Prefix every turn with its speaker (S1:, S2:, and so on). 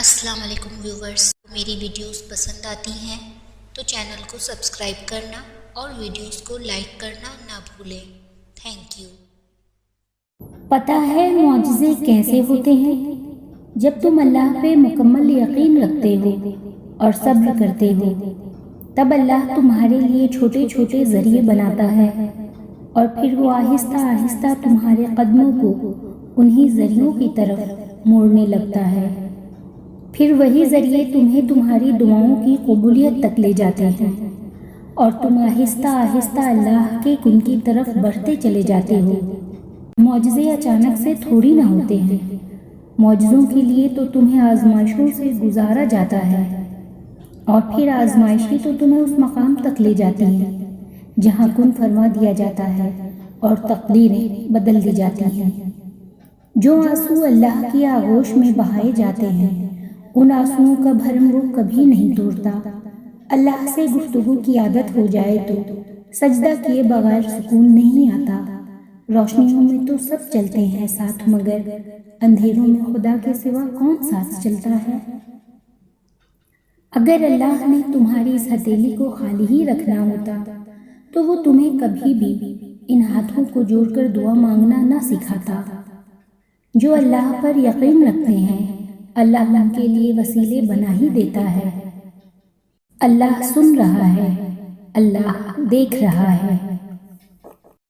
S1: السلام علیکم ویورز، میری ویڈیوز پسند آتی ہیں تو چینل کو سبسکرائب کرنا اور ویڈیوز کو لائک کرنا نہ بھولیں۔ Thank you.
S2: پتہ ہے معجزے کیسے ہوتے ہیں؟ جب تم اللہ پہ مکمل یقین رکھتے ہو اور صبر کرتے ہو، تب اللہ تمہارے لیے چھوٹے چھوٹے ذریعے بناتا ہے اور پھر وہ آہستہ آہستہ تمہارے قدموں کو انہی ذریعوں کی طرف موڑنے لگتا ہے۔ پھر وہی ذریعے تمہیں تمہاری دعاؤں کی قبولیت تک لے جاتے ہیں اور تم آہستہ آہستہ اللہ کے کن کی طرف بڑھتے چلے جاتے ہو۔ معجزے اچانک سے تھوڑی نہ ہوتے ہیں، معجزوں کے لیے تو تمہیں آزمائشوں سے گزارا جاتا ہے، اور پھر آزمائشی تو تمہیں اس مقام تک لے جاتی ہیں جہاں کن فرما دیا جاتا ہے اور تقدیریں بدل دی جاتی ہیں۔ جو آنسو اللہ کی آغوش میں بہائے جاتے ہیں، ان آنسوؤں کا بھرم وہ کبھی نہیں توڑتا۔ اللہ سے گفتگو کی عادت ہو جائے تو سجدہ کیے بغیر سکون نہیں آتا۔ روشنیوں میں تو سب چلتے ہیں ساتھ، مگر اندھیروں میں خدا کے سوا کون ساتھ چلتا ہے؟ اگر اللہ نے تمہاری اس ہتھیلی کو خالی ہی رکھنا ہوتا تو وہ تمہیں کبھی بھی ان ہاتھوں کو جوڑ کر دعا مانگنا نہ سکھاتا۔ جو اللہ پر یقین رکھتے ہیں، اللہ ان کے لیے وسیلے بنا ہی دیتا ہے۔ اللہ سن رہا ہے، اللہ دیکھ رہا ہے۔